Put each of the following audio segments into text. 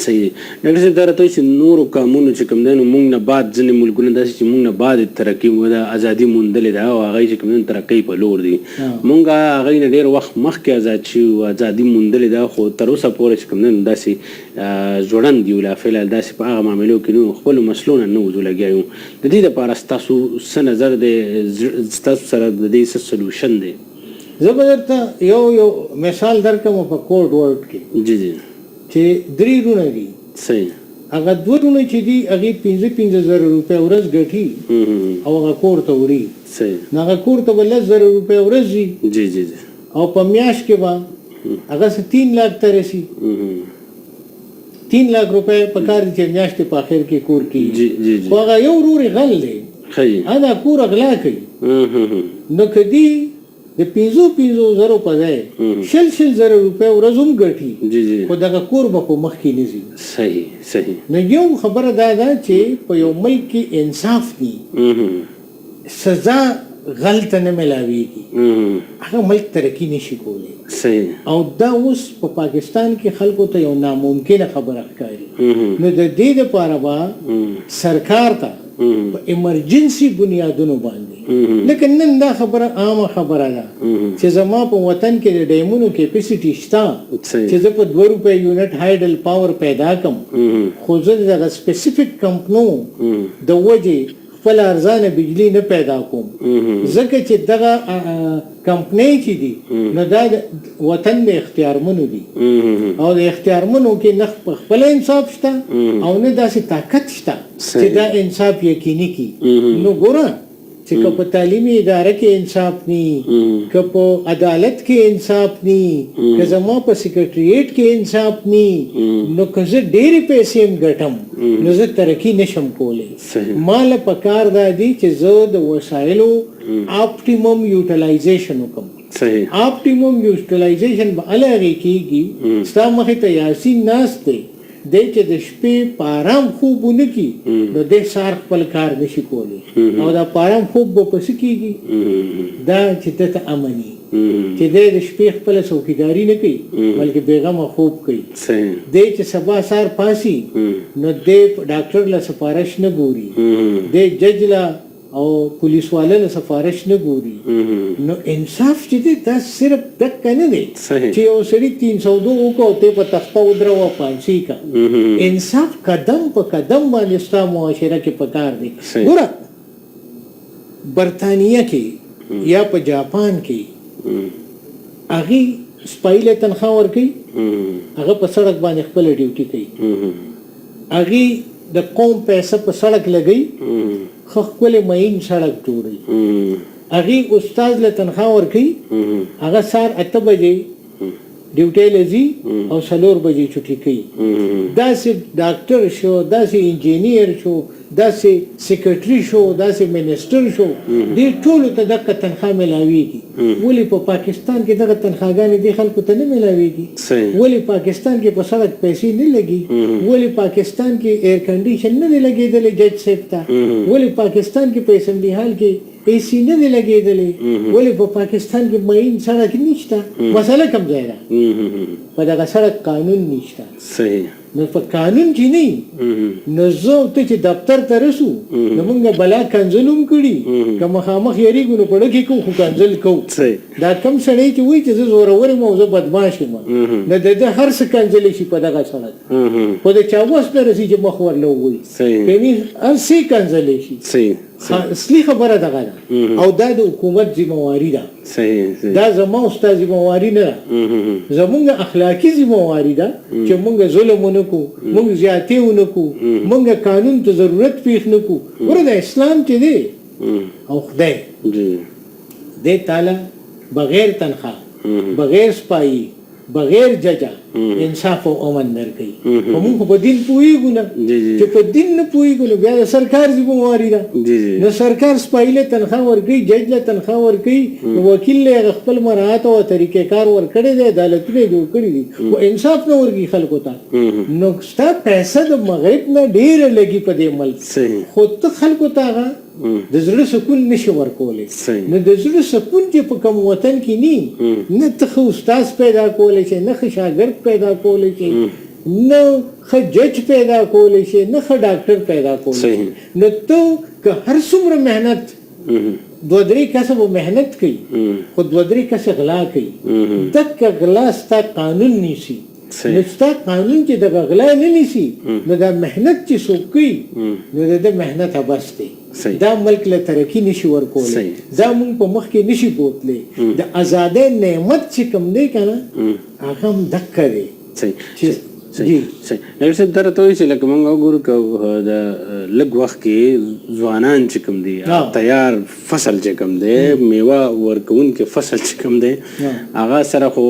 صحیح ډاکټر صاحب دا راته چې نورو قانونو چې کوم دی نو موږ نه بعد ځینې ملکونه داسې چې موږ نه بعد ترقي د ازادي موندلې ده او هغوی چې کوم دی ترقۍ په لور دي موږ هغوی نه ډېر وخت مخکې ازاد شوي وو ازادي موندلې ده خو تر اوسه پورې چې کوم دی نو داسې ځوړند یو لا فعل داسې په هغه معاملو کې نو خپلو مسلو نه وځو لګیا یو د دې دپاره ستاسو څه نظر دی ستاسو سره د دې څه سلوشن دی زه به درته یو مثال درکړم په کوډ ورډ کې جی جی چې 3 رونه دي صحیح هغه 2 رونه چې دي هغې 15,000 روپۍ ورځ ګټي او هغه کور ته وړي صحیح نو هغه کور ته به 10,000 روپۍ ورځ ځي جی جی جی او په میاشت کې به هغه 3 लाख ته رسي 3 लाख روپۍ په کار دي چې میاشتې په آخر کې کور کې جی جی خو هغه یو ورور غل دی دا کور اغلا کوي نو کدی د 5,000 په ځای 6,000 روپۍ ورځ هم ګټي خو دغه کور به په مخ کې نه ځي صحیح صحیح نو یو خبره دا ده چې په یو ملک کې انصاف ني سزا غلط نه ملاويږي هغه ملک ترقی نشي کولی صحیح او دا اوس په پاکستان کې خلکو ته یو ناممکنه خبره ښکاري نو د دې لپاره به سرکار ته په ایمرجنسي بنیادونو باندې لکه نن دا خبره عامه خبره ده چې زما په وطن کې د ډیمونو کیپیسټي شته چې زه په 2 روپۍ یونټ هایډل پاور پیدا کم خو زه دغه سپیسیفیک کمپنو د وجې خپل ارزانه بجلی نه پیدا کوم ځکه چې دغه کمپنۍ چې دي نو دا وطن د اختیارمنو دي او د اختیارمنو کې نه خپل انصاف شته او نه داسې طاقت شته چې دا انصاف یقیني کی نو ګوره چې که په تعلیمي اداره کې انصاف ني که په عدالت کې انصاف ني که زما په سیکریټریټ کې انصاف ني نو که زه ډېرې پیسې هم ګټم نو زه ترقي نشم کولی ماله پکار دا دي چې زه د وسایلو اپټیمم یوټیلایزیشن وکړم اپټیمم یوټیلایزیشن به هغې کېږي ستا مخې ته یاسین ناست دی دی چې د شپې په آرام خوب ونه کي نو دی سهار خپل کار نشي کولی او دا په آرام خوب به پسې کېږي دا چې ده ته امني چې دی د شپې خپله څوکیداري نه کوي بلکې بېغمه خوب کوي دی چې سبا سهار پاسي نو دی ډاکټر له سفارش نه ګوري دی جج له او پولیس والا له سفارش نه ګوري نو انصاف چې دی دا صرف دقه نه دی چې یو سړي 302 وکړو ته په تخته ودروه پانسي کا انصاف قدم په قدم باندې ستا معاشره کې پکار دی ګوره برطانیه کې یا په جاپان کې هغې سپایله تنخواه ورکوي هغه په سړک باندې خپله ډیوټي کوي هغې د قوم پیسه په سړک لګوي خپل مین سړک جوړي هغه استاد له تنخواه ورکي هغه سار 8 بجې ډیوټي لذي او 4 بجې چټي کوي داسې ډاکټر شو داسې انجینیر شو داسې سیکریټري شو داسې منسټر شو دې ټول ته دغه تنخواه ملاويږي ولی په پاکستان کې دغه تنخواهګانې دي خلکو ته نه ملاويږي ولی پاکستان کې په سړک پیسې نه لګي ولی پاکستان کې ایر کنډیشن نه لګیدلې جج صاحب ته ولی پاکستان کې په اسمبلی حال کې ایسی نه دی لګېدلې ولې په پاکستان کې مین سړک نشته مسله کوم ځای ده په دغه سړک قانون نشته صحیح نو په قانون کې نه نو زه ته چې دفتر ته رسو نو موږ بلا کنځل هم کړي که مخامخ یېرېږو نو په ډکې کوو خو کنځل کوو دا کم سړی چې وایي چې زه زورور یم او زه بدماش یم نو د ده هر څه کنځلی شي په دغه سړک خو د چا وس نه رسي چې مخ ورله ووایي یعنې هر څه کنځلی شي اصلي خبره دغه ده او دا د حکومت ذمہواري ده دا زما او ستا ذمہواري نه ده زمونږ اخلاقي ذمہواري ده چې مونږ ظلم ونه کړو مونږ زیاتې ونه کړو مونږ قانون ته ضرورت پېښ نه کړو ګوره د اسلام چې دی او خدای دی تعالی بغیر تنخواه بغیر سپایي بغیر ججا انصاف او امن درکوي خو موږ په دین پوهېږو نه چې په دین نه پوهېږو نو بیا د سرکار ذمہواري ده نو سرکار سپایي له تنخواه ورکوي جج له تنخواه ورکوي نو وکیل له هغه خپل مراعات او طریقې کار ورکړی دی عدالتونه یې جوړ کړي دي خو انصاف نه ورکوي خلکو ته نو ستا پیسه د مغرب نه ډېره لګي په دې ملک خو ته خلکو ته هغه د زړه سکون نشي ورکولی نو د زړه سکون چې په کوم وطن کې نه ته ښه استاد پیدا کولی شي نه ښه شاګرد پیدا کولی شي نه ښه جج پیدا کولی شي نه ښه ډاکټر پیدا کولی شي. نو ته که هر څومره محنت دوه درې کسه به محنت کوي خو دوه درې کسه غلا کوي دکه غلا ستا قانون نیسي. نو ستا قانون چې دغه غلا نه نیسي نو دا محنت چې څوک کوي نو د ده محنت بس دی. دا ملک له ترقي نشي ورکولی دا مونږ په مخ کې نشي بوتلی. د ازادۍ نعمت چې کوم دی که نه هغه هم دکه دی. ډاکټر صاحب دا راته وایي چې لکه موږ وګورو که د لږ وخت کې ځوانان چې کوم دي تیار فصل چې کوم دی میوه ورکوونکی فصل چې کوم دی هغه سره خو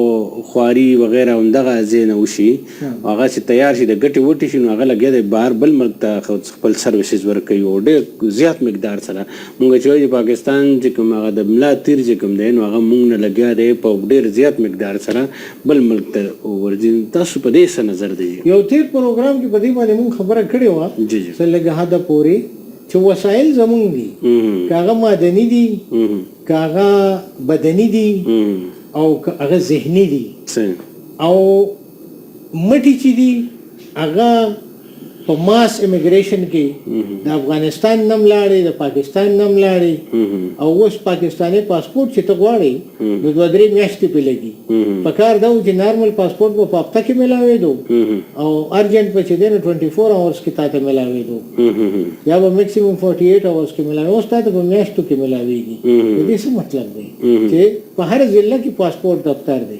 خواري وغیره همدغه ځای نه وشي هغه چې تیار شي د ګټې وټې شي نو هغه لګیا دی بهر بل ملک ته خپل سروسز ورکوي او ډېر زیات مقدار سره. موږ چې وایو پاکستان چې کوم هغه د ملا تیر چې کوم دی نو هغه موږ نه لګیا دی په ډېر زیات مقدار سره بل ملک ته ورځي. تاسو په دې څه نظر دی؟ یو تیر پروګرام کې په دې باندې مونږ خبره کړې وه چې لږ حده پورې چې وسایل زمونږ دي که هغه معدني دي که هغه بدني دي او که هغه ذهني دي او مټي چې دي هغه په ماس امیګریشن کې د افغانستان نم لاړې د پاکستان نم لاړې او اوس پاکستاني پاسپورت چې ته غواړې نو دوه درې میاشتې پې لګي. پکار دا و چې نارمل پاسپورت به په هفته کې میلاوېدو او ارجنټ به چې دی نو 24 اورس کې تا ته میلاوېدو یا به میکسیمم 48 اورس کې میلاوي. اوس تا ته په میاشتو کې میلاوېږي. د دې څه مطلب دی چې په هر ضلع کې پاسپورت دفتر دی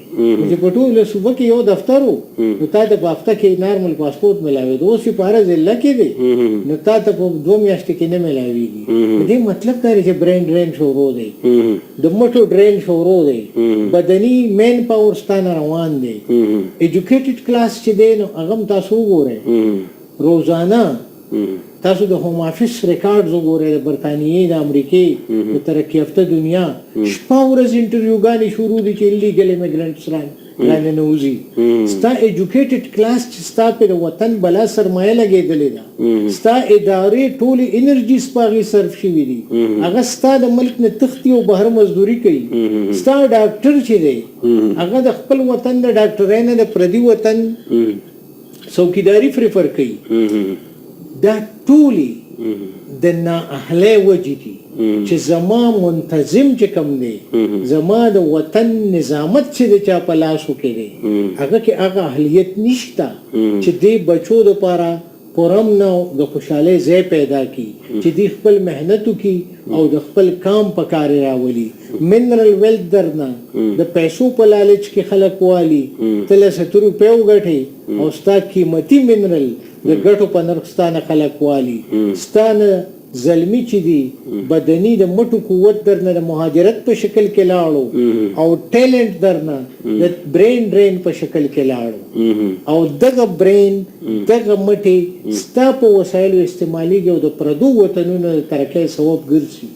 چې په ټوله صوبه کې یو دفتر و نو تا ته په هفته کې نارمل پاسپورت میلاوېدو. اوس چې په هر ضلع کې دی نو تا ته په 2 میاشتې کې نه میلاوېږي. دې مطلب دا دی چې برین ډرین شروع دی د مټو ډرین شروع دی بدني مین پاور ستانه روان دی. ایجوکیټډ کلاس چې دی نو هغه هم تاسو وګورئ روزانه تاسو د هوم افیس ریکارډز وګورئ د برطانیې د امریکې د ترقي یافته دنیا شپه ورځ انټرویوګانې شروع دي چې ایلیګل ایمیګرنټس راننوځي. ستا ایجوکیټډ کلاس چې ستا پې د وطن بلا سرمایه لګېدلې ده ستا ادارې ټولې انرژي سپاغې صرف شوي دي هغه ستا د ملک نه تښتي او بهر مزدوري کوي. ستا ډاکټر چې دی هغه د خپل وطن د ډاکټرۍ نه د پردي وطن څوکیداري پریفر کوي. دا ټولې د نااهلۍ وجې دي چې زما منتظم چې کوم دی زما د وطن نظامت چې د چا په لاسو کې دی هغه کې هغه اهلیت نشته چې دی بچو دپاره پرم نه د خوشحالۍ ځای پیدا کی چې دی خپل محنت وکړي او د خپل کام په کار راولي. منرل ویلث درنه د پیسو په لالچ کې خلک والي ته له 100 روپۍ وګټې او ستا قیمتي منرل د ګټو په نرخ ستانه خلک والي. ستانه زلمی چې دی بدني د مټو قوت درنه د مهاجرت په شکل کې لاړو او ټیلنټ درنه د برین ډرین په شکل کې لاړو او دغه برین دغه مټې ستا په وسایلو استعمالیږي او د پردو وطنونو د ترقۍ سبب ګرځي.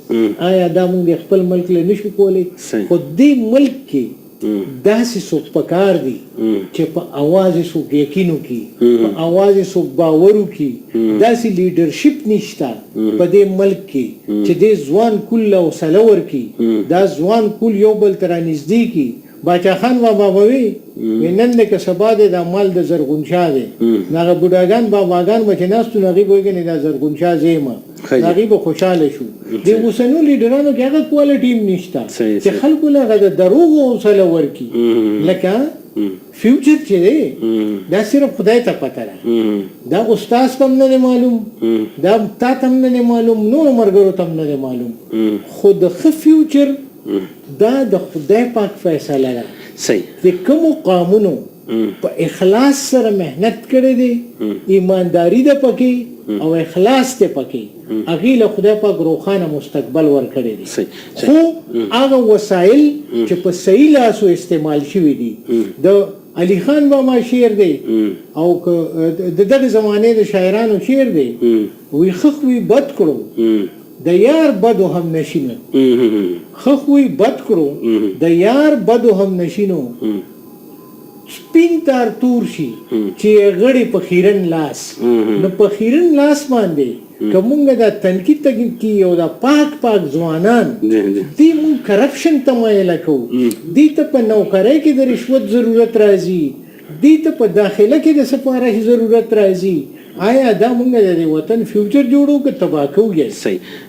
آیا دا موږ خپل ملک له نشو کولی؟ خو دې ملک کې داسې څوک پکار دي چې په اواز څوک یقین وکړي په اواز څوک باور وکړي. داسې لیډرشپ نشته په دې ملک کې چې دې ځوان کول حوصله ورکړي دا ځوان کول یو بل ته رانږدې کړي. باچا خان بابا به وي نن دی که سبا دی دا مال د زرغون شاه دی نو هغه بوډاګان باباګان به چې ناست نو هغوی به وایي دا زرغون شاه زه یم هغوی به خوشحاله شو. د اوسنیو لیډرانو کې هغه کوالټي هم نشته چې خلکو له هغه د دروغو حوصله ورکړي. لکه فیوچر چې دی دا صرف خدای ته پته ده دا استاد ته هم نه دی معلوم دا تا ته هم نه دی معلوم نورو ملګرو ته هم نه دی معلوم خو د ښه فیوچر دا د خدای پاک فیصله ده. د کومو قامونو په اخلاص سره محنت کړی دی ایمانداری ده پکې او اخلاص دی پکې هغې له خدای پاک روښانه مستقبل ورکړی دی. خو هغه وسایل چې په صحیح لاسو استعمال شوي دي د علي خان بابا شعر دی او د دغه زمانې د شاعرانو شعر دی وی ښه وی بد کړو د یار بدو هم نشینو خخوی بد کرو د یار بدو هم نشینو سپین تار تور شي چې غړي په خیرن لاس نو په خیرن لاس باندې کومګه دا تنقید کی او دا پاک ځوانان دی مون کرپشن ته مایل کو دی ته په نوکرۍ کې د رشوت ضرورت راځي دې ته په داخله کې د سپاره ضرورت راځي آیا دا موږ د وطن فیوچر جوړو که تباہ کوو صحیح